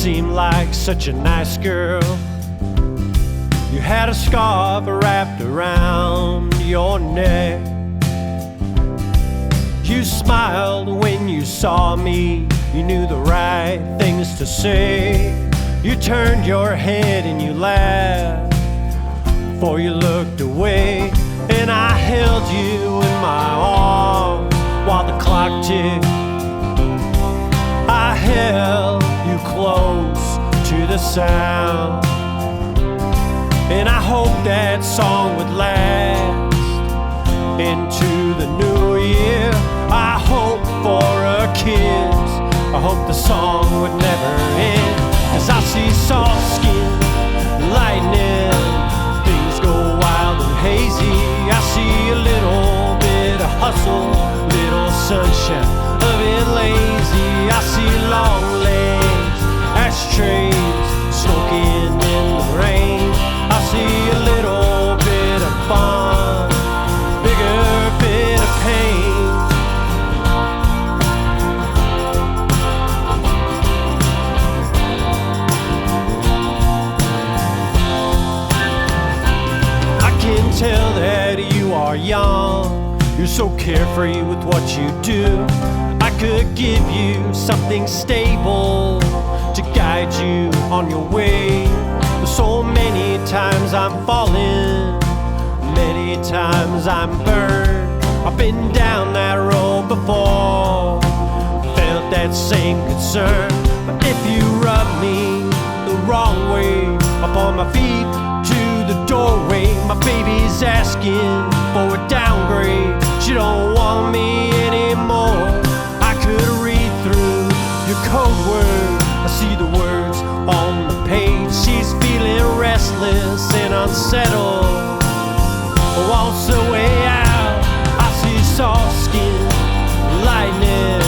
seemed like such a nice girl. You had a scarf wrapped around your neck. You smiled when you saw me. You knew the right things to say. You turned your head and you laughed before you looked away. And I held you in my arms while the clock ticked. I held you close to the sound, and I hoped that song would last into the new year. I hoped for a kiss, I hoped the song would never end. 'Cause I see soft skin, lightning, things go wild and hazy. I see a little bit of hustle, little sunshine, loving lazy. I see long legs, ashtrays, smoking in the rain. I see a little bit of fun, bigger bit of pain. I can tell that you are young, you're so carefree with what you do. I could give you something stable to guide you on your way. But so many times I'm falling, many times I'm burned. I've been down that road before, felt that same concern. But if you rub me the wrong way, upon my feet to the doorway, my baby's asking for a downgrade. She don't want me anymore. I could read through your code word, I see the words on the page. She's feeling restless and unsettled, wants a way out. I see soft skin, lightning,